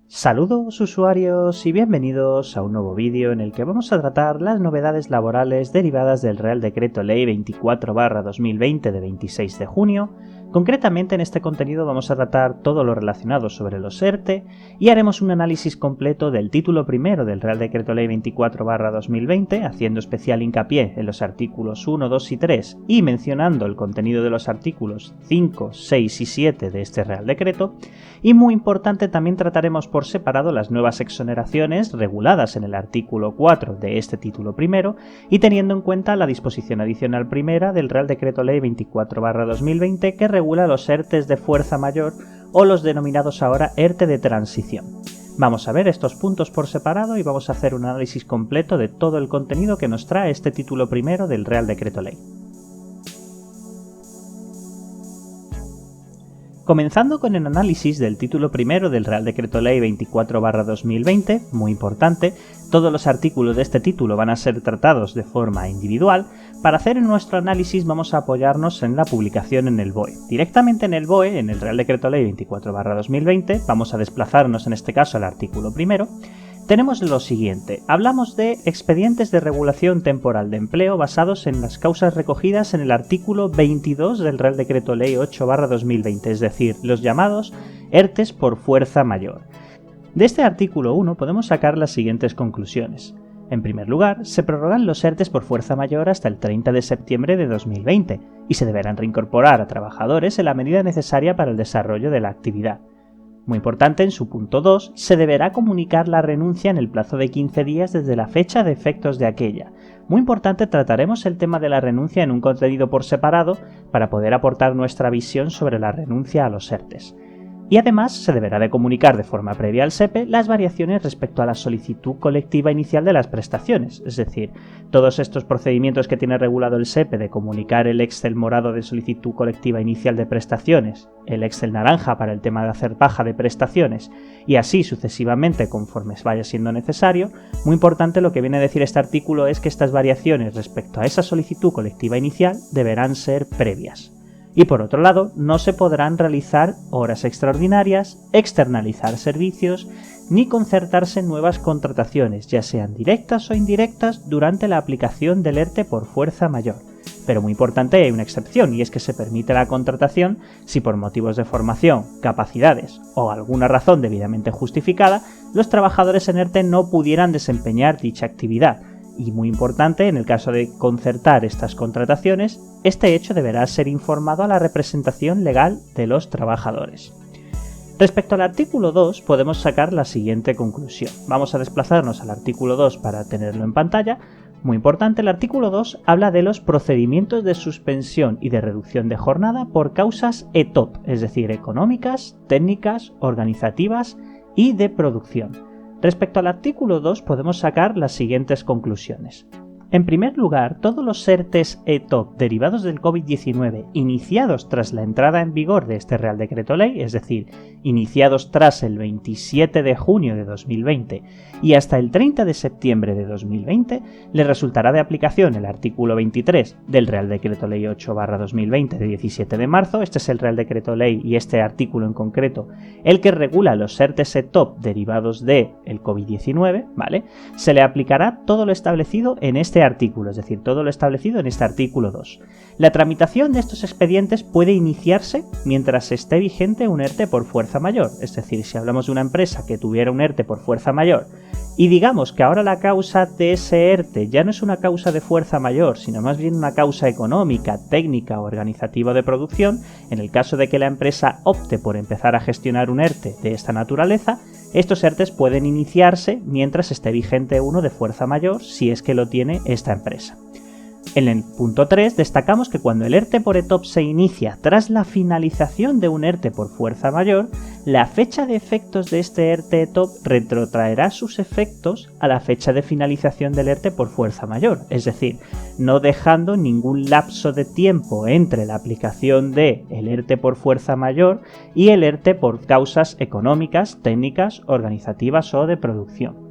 Saludos usuarios y bienvenidos a un nuevo vídeo en el que vamos a tratar las novedades laborales derivadas del Real Decreto Ley 24/2020 de 26 de junio. Concretamente en este contenido vamos a tratar todo lo relacionado sobre los ERTE y haremos un análisis completo del título primero del Real Decreto Ley 24/2020, haciendo especial hincapié en los artículos 1, 2 y 3 y mencionando el contenido de los artículos 5, 6 y 7 de este Real Decreto. Y muy importante, también trataremos por separado las nuevas exoneraciones reguladas en el artículo 4 de este título primero y teniendo en cuenta la disposición adicional primera del Real Decreto Ley 24/2020 que regula los ERTEs de fuerza mayor o los denominados ahora ERTE de transición. Vamos a ver estos puntos por separado y vamos a hacer un análisis completo de todo el contenido que nos trae este título primero del Real Decreto Ley. Comenzando con el análisis del título primero del Real Decreto Ley 24/2020, muy importante, todos los artículos de este título van a ser tratados de forma individual. Para hacer nuestro análisis vamos a apoyarnos en la publicación en el BOE. Directamente en el BOE, en el Real Decreto Ley 24/2020, vamos a desplazarnos en este caso al artículo primero. Tenemos lo siguiente: hablamos de expedientes de regulación temporal de empleo basados en las causas recogidas en el artículo 22 del Real Decreto Ley 8/2020, es decir, los llamados ERTEs por fuerza mayor. De este artículo 1 podemos sacar las siguientes conclusiones. En primer lugar, se prorrogan los ERTEs por fuerza mayor hasta el 30 de septiembre de 2020 y se deberán reincorporar a trabajadores en la medida necesaria para el desarrollo de la actividad. Muy importante, en su punto 2, se deberá comunicar la renuncia en el plazo de 15 días desde la fecha de efectos de aquella. Muy importante, trataremos el tema de la renuncia en un contenido por separado para poder aportar nuestra visión sobre la renuncia a los ERTEs. Y además se deberá de comunicar de forma previa al SEPE las variaciones respecto a la solicitud colectiva inicial de las prestaciones, es decir, todos estos procedimientos que tiene regulado el SEPE de comunicar el Excel morado de solicitud colectiva inicial de prestaciones, el Excel naranja para el tema de hacer baja de prestaciones y así sucesivamente conforme vaya siendo necesario. Muy importante, lo que viene a decir este artículo es que estas variaciones respecto a esa solicitud colectiva inicial deberán ser previas. Y por otro lado, no se podrán realizar horas extraordinarias, externalizar servicios, ni concertarse nuevas contrataciones, ya sean directas o indirectas, durante la aplicación del ERTE por fuerza mayor. Pero muy importante, hay una excepción, y es que se permite la contratación si por motivos de formación, capacidades o alguna razón debidamente justificada, los trabajadores en ERTE no pudieran desempeñar dicha actividad. Y muy importante, en el caso de concertar estas contrataciones, este hecho deberá ser informado a la representación legal de los trabajadores. Respecto al artículo 2 podemos sacar la siguiente conclusión. Vamos a desplazarnos al artículo 2 para tenerlo en pantalla. Muy importante, el artículo 2 habla de los procedimientos de suspensión y de reducción de jornada por causas ETOP, es decir, económicas, técnicas, organizativas y de producción. Respecto al artículo 2 podemos sacar las siguientes conclusiones. En primer lugar, todos los ERTEs ETOP derivados del COVID-19 iniciados tras la entrada en vigor de este Real Decreto Ley, es decir, iniciados tras el 27 de junio de 2020 y hasta el 30 de septiembre de 2020, le resultará de aplicación el artículo 23 del Real Decreto Ley 8/2020 de 17 de marzo. Este es el Real Decreto Ley y este artículo en concreto el que regula los ERTEs ETOP derivados del COVID-19, ¿vale? Se le aplicará todo lo establecido en este artículo, es decir, todo lo establecido en este artículo 2. La tramitación de estos expedientes puede iniciarse mientras esté vigente un ERTE por fuerza mayor, es decir, si hablamos de una empresa que tuviera un ERTE por fuerza mayor y digamos que ahora la causa de ese ERTE ya no es una causa de fuerza mayor, sino más bien una causa económica, técnica o organizativa de producción, en el caso de que la empresa opte por empezar a gestionar un ERTE de esta naturaleza, estos ERTEs pueden iniciarse mientras esté vigente uno de fuerza mayor, si es que lo tiene esta empresa. En el punto 3 destacamos que cuando el ERTE por ETOP se inicia tras la finalización de un ERTE por fuerza mayor, la fecha de efectos de este ERTE ETOP retrotraerá sus efectos a la fecha de finalización del ERTE por fuerza mayor, es decir, no dejando ningún lapso de tiempo entre la aplicación del ERTE por fuerza mayor y el ERTE por causas económicas, técnicas, organizativas o de producción.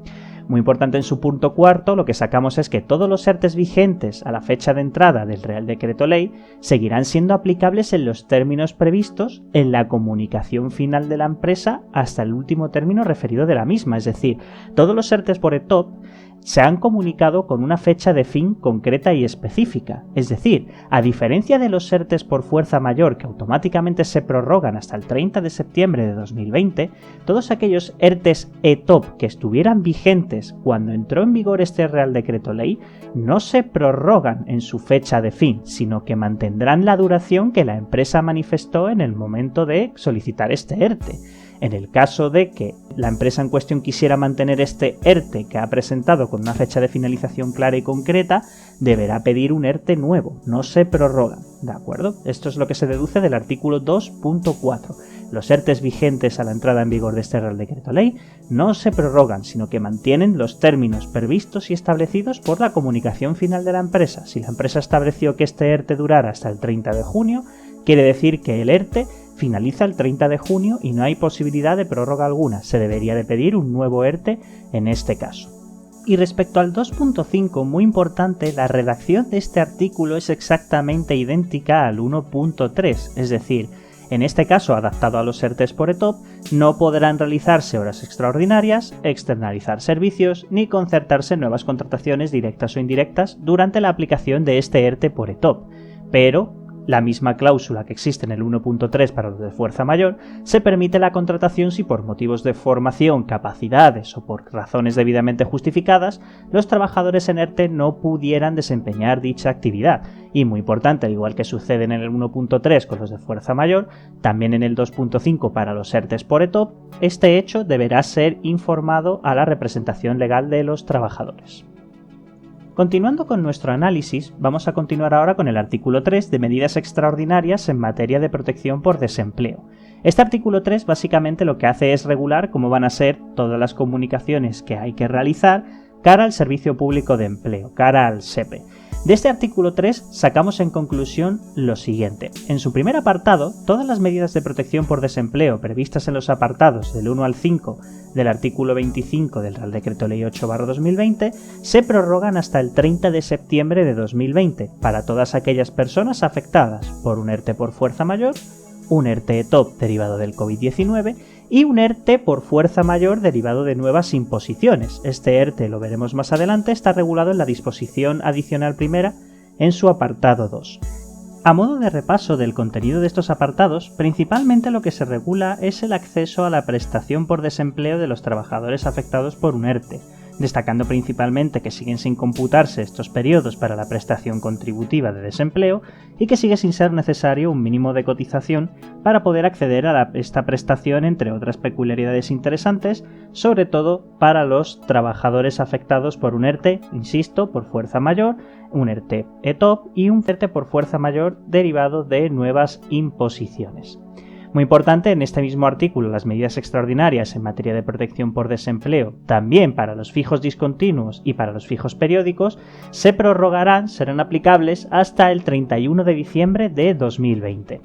Muy importante en su punto cuarto, lo que sacamos es que todos los ERTEs vigentes a la fecha de entrada del Real Decreto Ley seguirán siendo aplicables en los términos previstos en la comunicación final de la empresa hasta el último término referido de la misma, es decir, todos los ERTEs por ETOP se han comunicado con una fecha de fin concreta y específica. Es decir, a diferencia de los ERTEs por fuerza mayor que automáticamente se prorrogan hasta el 30 de septiembre de 2020, todos aquellos ERTEs ETOP que estuvieran vigentes cuando entró en vigor este Real Decreto Ley no se prorrogan en su fecha de fin, sino que mantendrán la duración que la empresa manifestó en el momento de solicitar este ERTE. En el caso de que la empresa en cuestión quisiera mantener este ERTE que ha presentado con una fecha de finalización clara y concreta, deberá pedir un ERTE nuevo, no se prorrogan, ¿de acuerdo? Esto es lo que se deduce del artículo 2.4. Los ERTEs vigentes a la entrada en vigor de este Real Decreto Ley no se prorrogan, sino que mantienen los términos previstos y establecidos por la comunicación final de la empresa. Si la empresa estableció que este ERTE durara hasta el 30 de junio, quiere decir que el ERTE finaliza el 30 de junio y no hay posibilidad de prórroga alguna. Se debería de pedir un nuevo ERTE en este caso. Y respecto al 2.5, muy importante, la redacción de este artículo es exactamente idéntica al 1.3, es decir, en este caso adaptado a los ERTEs por ETOP, no podrán realizarse horas extraordinarias, externalizar servicios, ni concertarse nuevas contrataciones directas o indirectas durante la aplicación de este ERTE por ETOP, pero la misma cláusula que existe en el 1.3 para los de fuerza mayor, se permite la contratación si por motivos de formación, capacidades o por razones debidamente justificadas, los trabajadores en ERTE no pudieran desempeñar dicha actividad. Y muy importante, al igual que sucede en el 1.3 con los de fuerza mayor, también en el 2.5 para los ERTEs por ETOP, este hecho deberá ser informado a la representación legal de los trabajadores. Continuando con nuestro análisis, vamos a continuar ahora con el artículo 3 de medidas extraordinarias en materia de protección por desempleo. Este artículo 3 básicamente lo que hace es regular cómo van a ser todas las comunicaciones que hay que realizar cara al Servicio Público de Empleo, cara al SEPE. De este artículo 3 sacamos en conclusión lo siguiente. En su primer apartado, todas las medidas de protección por desempleo previstas en los apartados del 1 al 5 del artículo 25 del Real Decreto Ley 8/2020 se prorrogan hasta el 30 de septiembre de 2020 para todas aquellas personas afectadas por un ERTE por fuerza mayor, un ERTE ETOP derivado del COVID-19 y un ERTE por fuerza mayor derivado de nuevas imposiciones. Este ERTE, lo veremos más adelante, está regulado en la disposición adicional primera en su apartado 2. A modo de repaso del contenido de estos apartados, principalmente lo que se regula es el acceso a la prestación por desempleo de los trabajadores afectados por un ERTE, destacando principalmente que siguen sin computarse estos periodos para la prestación contributiva de desempleo y que sigue sin ser necesario un mínimo de cotización para poder acceder a esta prestación, entre otras peculiaridades interesantes, sobre todo para los trabajadores afectados por un ERTE, insisto, por fuerza mayor, un ERTE ETOP y un ERTE por fuerza mayor derivado de nuevas imposiciones. Muy importante, en este mismo artículo, las medidas extraordinarias en materia de protección por desempleo, también para los fijos discontinuos y para los fijos periódicos, se prorrogarán, serán aplicables hasta el 31 de diciembre de 2020.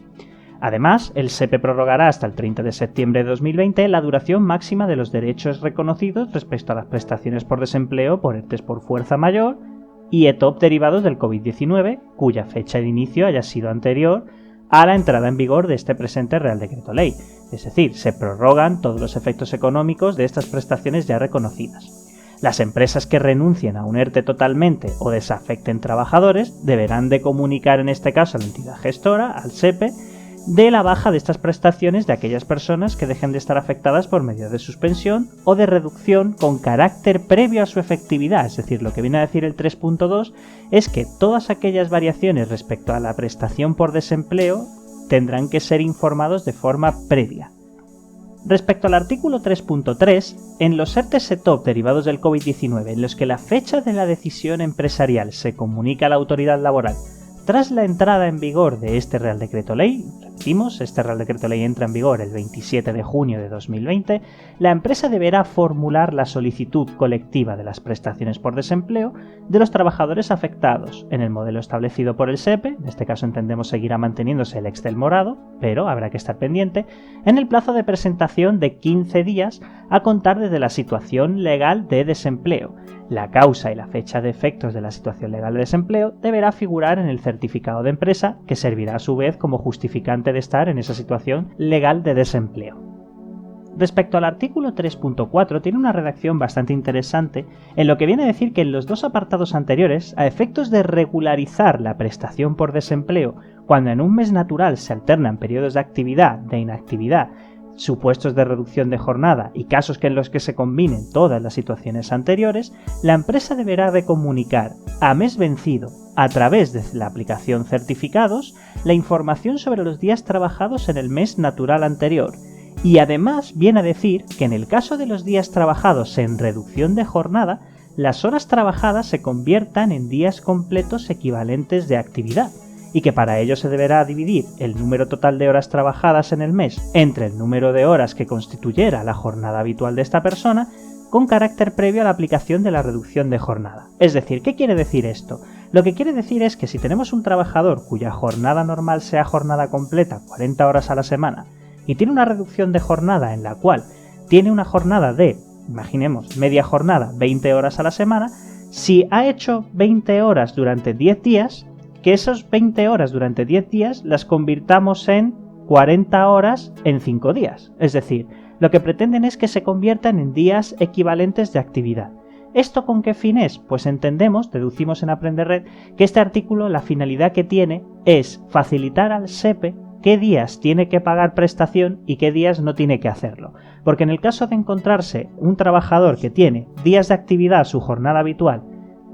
Además, el SEPE prorrogará hasta el 30 de septiembre de 2020 la duración máxima de los derechos reconocidos respecto a las prestaciones por desempleo por ERTEs por fuerza mayor y ETOP derivados del COVID-19, cuya fecha de inicio haya sido anterior a la entrada en vigor de este presente Real Decreto Ley. Es decir, se prorrogan todos los efectos económicos de estas prestaciones ya reconocidas. Las empresas que renuncien a un ERTE totalmente o desafecten trabajadores deberán de comunicar en este caso a la entidad gestora, al SEPE, de la baja de estas prestaciones de aquellas personas que dejen de estar afectadas por medidas de suspensión o de reducción con carácter previo a su efectividad. Es decir, lo que viene a decir el 3.2 es que todas aquellas variaciones respecto a la prestación por desempleo tendrán que ser informados de forma previa. Respecto al artículo 3.3, en los ERTEs ETOP derivados del COVID-19 en los que la fecha de la decisión empresarial se comunica a la autoridad laboral tras la entrada en vigor de este Real Decreto Ley, repetimos, este Real Decreto Ley entra en vigor el 27 de junio de 2020, la empresa deberá formular la solicitud colectiva de las prestaciones por desempleo de los trabajadores afectados en el modelo establecido por el SEPE, en este caso entendemos seguirá manteniéndose el Excel morado, pero habrá que estar pendiente, en el plazo de presentación de 15 días a contar desde la situación legal de desempleo. La causa y la fecha de efectos de la situación legal de desempleo deberá figurar en el certificado de empresa, que servirá a su vez como justificante de estar en esa situación legal de desempleo. Respecto al artículo 3.4, tiene una redacción bastante interesante, en lo que viene a decir que en los dos apartados anteriores, a efectos de regularizar la prestación por desempleo, cuando en un mes natural se alternan periodos de actividad, de inactividad, supuestos de reducción de jornada y casos en los que se combinen todas las situaciones anteriores, la empresa deberá de comunicar a mes vencido, a través de la aplicación certificados, la información sobre los días trabajados en el mes natural anterior. Y además viene a decir que en el caso de los días trabajados en reducción de jornada, las horas trabajadas se conviertan en días completos equivalentes de actividad, y que para ello se deberá dividir el número total de horas trabajadas en el mes entre el número de horas que constituyera la jornada habitual de esta persona, con carácter previo a la aplicación de la reducción de jornada. Es decir, ¿qué quiere decir esto? Lo que quiere decir es que si tenemos un trabajador cuya jornada normal sea jornada completa, 40 horas a la semana, y tiene una reducción de jornada en la cual tiene una jornada de, imaginemos, media jornada, 20 horas a la semana, si ha hecho 20 horas durante 10 días, que esas 20 horas durante 10 días las convirtamos en 40 horas en 5 días. Es decir, lo que pretenden es que se conviertan en días equivalentes de actividad. ¿Esto con qué fin es? Pues entendemos, deducimos en AprenderRed, que este artículo la finalidad que tiene es facilitar al SEPE qué días tiene que pagar prestación y qué días no tiene que hacerlo. Porque en el caso de encontrarse un trabajador que tiene días de actividad a su jornada habitual,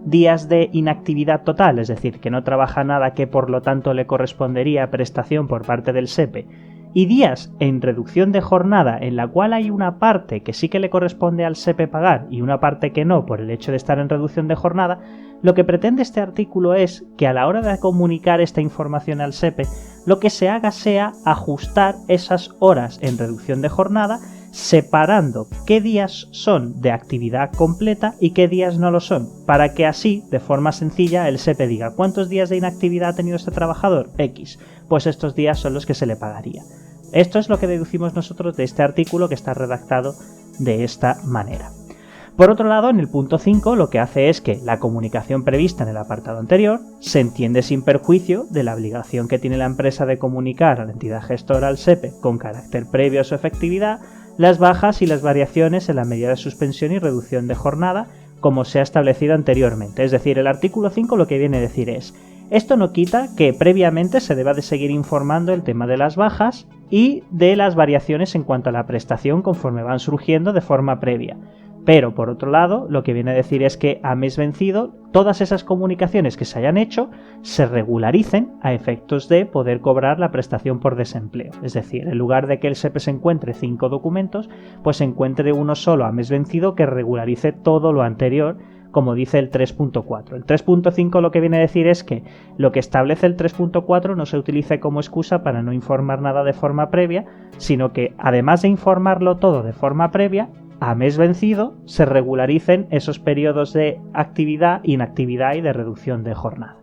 días de inactividad total, es decir, que no trabaja nada que por lo tanto le correspondería prestación por parte del SEPE, y días en reducción de jornada en la cual hay una parte que sí que le corresponde al SEPE pagar y una parte que no por el hecho de estar en reducción de jornada, lo que pretende este artículo es que a la hora de comunicar esta información al SEPE, lo que se haga sea ajustar esas horas en reducción de jornada, separando qué días son de actividad completa y qué días no lo son, para que así, de forma sencilla, el SEPE diga ¿cuántos días de inactividad ha tenido este trabajador? X. Pues estos días son los que se le pagaría. Esto es lo que deducimos nosotros de este artículo que está redactado de esta manera. Por otro lado, en el punto 5 lo que hace es que la comunicación prevista en el apartado anterior se entiende sin perjuicio de la obligación que tiene la empresa de comunicar a la entidad gestora al SEPE con carácter previo a su efectividad las bajas y las variaciones en la medida de suspensión y reducción de jornada como se ha establecido anteriormente. Es decir, el artículo 5 lo que viene a decir es: esto no quita que previamente se deba de seguir informando el tema de las bajas y de las variaciones en cuanto a la prestación conforme van surgiendo de forma previa. Pero, por otro lado, lo que viene a decir es que a mes vencido, todas esas comunicaciones que se hayan hecho se regularicen a efectos de poder cobrar la prestación por desempleo. Es decir, en lugar de que el SEPE se encuentre 5 documentos, pues se encuentre uno solo a mes vencido que regularice todo lo anterior, como dice el 3.4. El 3.5 lo que viene a decir es que lo que establece el 3.4 no se utilice como excusa para no informar nada de forma previa, sino que, además de informarlo todo de forma previa, a mes vencido se regularicen esos periodos de actividad, inactividad y de reducción de jornada.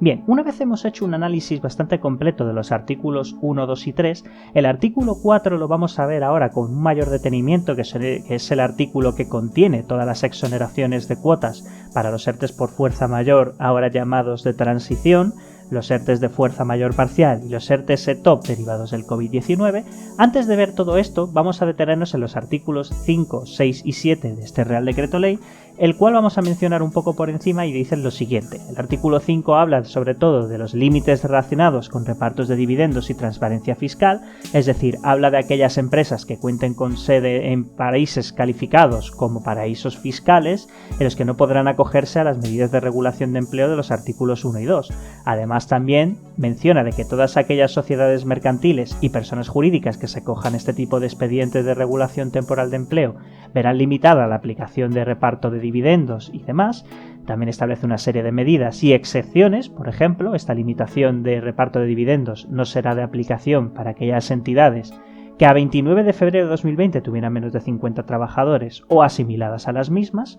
Bien, una vez hemos hecho un análisis bastante completo de los artículos 1, 2 y 3, el artículo 4 lo vamos a ver ahora con un mayor detenimiento, que es el artículo que contiene todas las exoneraciones de cuotas para los ERTEs por fuerza mayor, ahora llamados de transición, los ERTEs de fuerza mayor parcial y los ERTEs ETOP derivados del COVID-19. Antes de ver todo esto, vamos a detenernos en los artículos 5, 6 y 7 de este Real Decreto Ley, el cual vamos a mencionar un poco por encima y dicen lo siguiente. El artículo 5 habla sobre todo de los límites relacionados con repartos de dividendos y transparencia fiscal, es decir, habla de aquellas empresas que cuenten con sede en países calificados como paraísos fiscales, en los que no podrán acogerse a las medidas de regulación de empleo de los artículos 1 y 2. Además, también menciona de que todas aquellas sociedades mercantiles y personas jurídicas que se cojan este tipo de expedientes de regulación temporal de empleo verán limitada la aplicación de reparto de dividendos y demás, También establece una serie de medidas y excepciones. Por ejemplo, esta limitación de reparto de dividendos no será de aplicación para aquellas entidades que a 29 de febrero de 2020 tuvieran menos de 50 trabajadores o asimiladas a las mismas.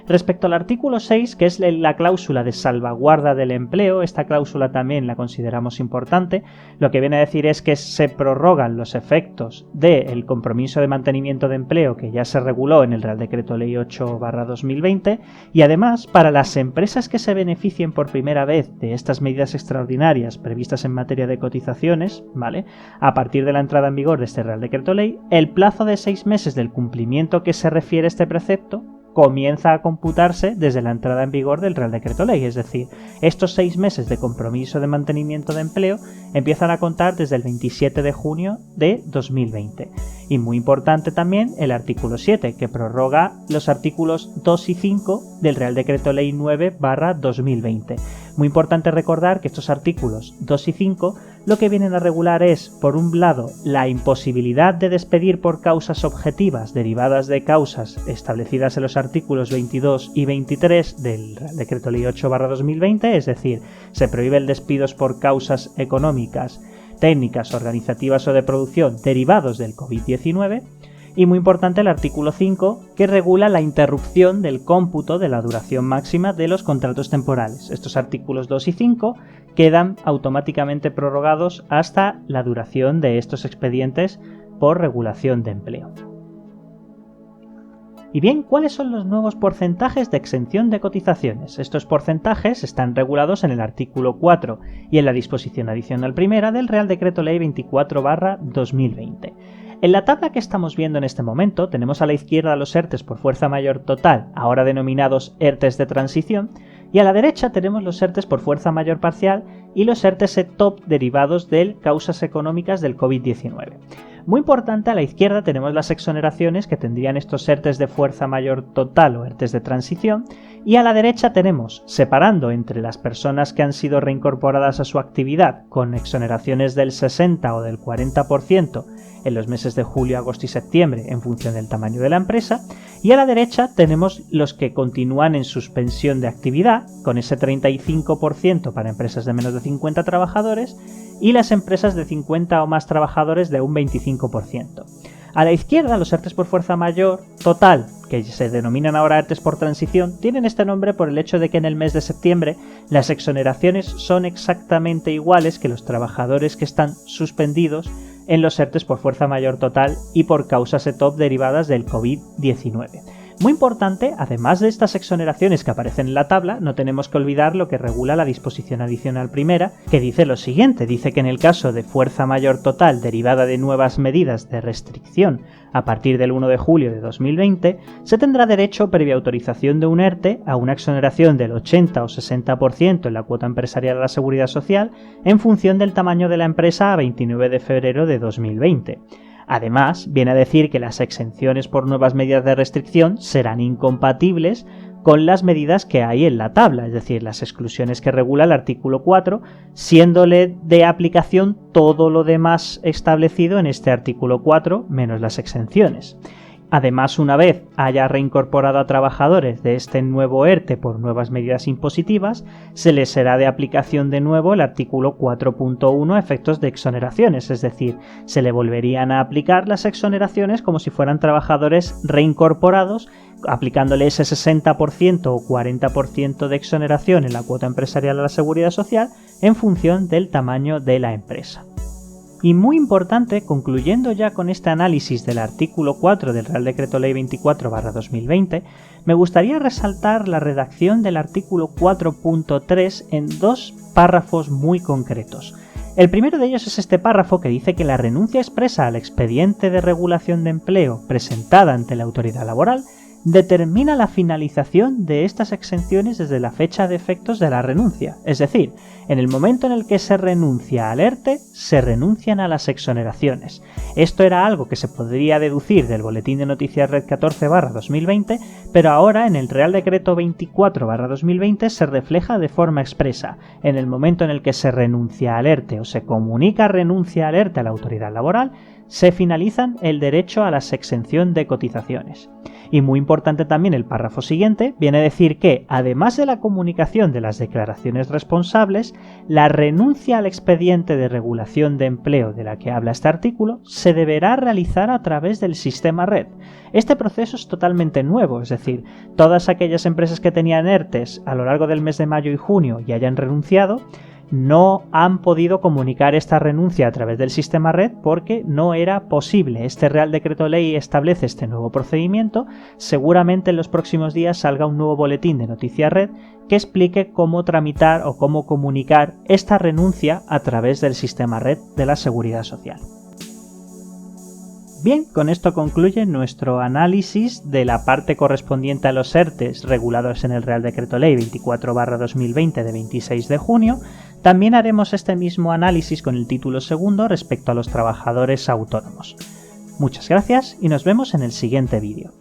Respecto al artículo 6, que es la cláusula de salvaguarda del empleo, esta cláusula también la consideramos importante. Lo que viene a decir es que se prorrogan los efectos del compromiso de mantenimiento de empleo que ya se reguló en el Real Decreto Ley 8/2020, y además para las empresas que se beneficien por primera vez de estas medidas extraordinarias previstas en materia de cotizaciones, ¿vale?, a partir de la entrada en vigor de este Real Decreto Ley, el plazo de 6 meses del cumplimiento que se refiere a este precepto comienza a computarse desde la entrada en vigor del Real Decreto Ley, es decir, estos 6 meses de compromiso de mantenimiento de empleo empiezan a contar desde el 27 de junio de 2020. Y muy importante también el artículo 7, que prorroga los artículos 2 y 5 del Real Decreto Ley 9/2020. Muy importante recordar que estos artículos 2 y 5 lo que vienen a regular es, por un lado, la imposibilidad de despedir por causas objetivas derivadas de causas establecidas en los artículos 22 y 23 del Real Decreto Ley 8/2020, es decir, se prohíbe el despido por causas económicas, técnicas, organizativas o de producción derivados del COVID-19, y muy importante el artículo 5, que regula la interrupción del cómputo de la duración máxima de los contratos temporales. Estos artículos 2 y 5 quedan automáticamente prorrogados hasta la duración de estos expedientes por regulación de empleo. Y bien, ¿cuáles son los nuevos porcentajes de exención de cotizaciones? Estos porcentajes están regulados en el artículo 4 y en la disposición adicional primera del Real Decreto Ley 24/2020. En la tabla que estamos viendo en este momento tenemos a la izquierda los ERTEs por fuerza mayor total, ahora denominados ERTEs de transición, y a la derecha tenemos los ERTEs por fuerza mayor parcial y los ERTEs ETOP derivados de causas económicas del COVID-19. Muy importante, a la izquierda tenemos las exoneraciones que tendrían estos ERTEs de fuerza mayor total o ERTEs de transición, y a la derecha tenemos, separando entre las personas que han sido reincorporadas a su actividad con exoneraciones del 60 o del 40% en los meses de julio, agosto y septiembre en función del tamaño de la empresa, y a la derecha tenemos los que continúan en suspensión de actividad con ese 35% para empresas de menos de 50 trabajadores y las empresas de 50 o más trabajadores de un 25%. A la izquierda, los ERTEs por fuerza mayor total, que se denominan ahora ERTEs por transición, tienen este nombre por el hecho de que en el mes de septiembre las exoneraciones son exactamente iguales que los trabajadores que están suspendidos en los ERTEs por fuerza mayor total y por causas ETOP derivadas del COVID-19. Muy importante, además de estas exoneraciones que aparecen en la tabla, no tenemos que olvidar lo que regula la disposición adicional primera, que dice lo siguiente: dice que en el caso de fuerza mayor total derivada de nuevas medidas de restricción a partir del 1 de julio de 2020, se tendrá derecho, previa autorización de un ERTE, a una exoneración del 80 o 60% en la cuota empresarial a la Seguridad Social en función del tamaño de la empresa a 29 de febrero de 2020. Además, viene a decir que las exenciones por nuevas medidas de restricción serán incompatibles con las medidas que hay en la tabla, es decir, las exclusiones que regula el artículo 4, siéndole de aplicación todo lo demás establecido en este artículo 4, menos las exenciones. Además, una vez haya reincorporado a trabajadores de este nuevo ERTE por nuevas medidas impositivas, se les será de aplicación de nuevo el artículo 4.1 a efectos de exoneraciones, es decir, se le volverían a aplicar las exoneraciones como si fueran trabajadores reincorporados, aplicándole ese 60% o 40% de exoneración en la cuota empresarial a la Seguridad Social en función del tamaño de la empresa. Y muy importante, concluyendo ya con este análisis del artículo 4 del Real Decreto Ley 24/2020, me gustaría resaltar la redacción del artículo 4.3 en dos párrafos muy concretos. El primero de ellos es este párrafo que dice que la renuncia expresa al expediente de regulación de empleo presentada ante la autoridad laboral determina la finalización de estas exenciones desde la fecha de efectos de la renuncia. Es decir, en el momento en el que se renuncia al ERTE, se renuncian a las exoneraciones. Esto era algo que se podría deducir del Boletín de Noticias Red 14/2020, pero ahora en el Real Decreto 24/2020 se refleja de forma expresa. En el momento en el que se renuncia al ERTE o se comunica renuncia al ERTE a la autoridad laboral, se finalizan el derecho a la exención de cotizaciones. Y muy importante también el párrafo siguiente, viene a decir que, además de la comunicación de las declaraciones responsables, la renuncia al expediente de regulación de empleo de la que habla este artículo se deberá realizar a través del sistema red. Este proceso es totalmente nuevo, es decir, todas aquellas empresas que tenían ERTEs a lo largo del mes de mayo y junio y hayan renunciado, no han podido comunicar esta renuncia a través del sistema red porque no era posible. Este Real Decreto Ley establece este nuevo procedimiento. Seguramente en los próximos días salga un nuevo boletín de Noticias Red que explique cómo tramitar o cómo comunicar esta renuncia a través del sistema red de la Seguridad Social. Bien, con esto concluye nuestro análisis de la parte correspondiente a los ERTEs regulados en el Real Decreto Ley 24/2020 de 26 de junio. También haremos este mismo análisis con el título segundo respecto a los trabajadores autónomos. Muchas gracias y nos vemos en el siguiente vídeo.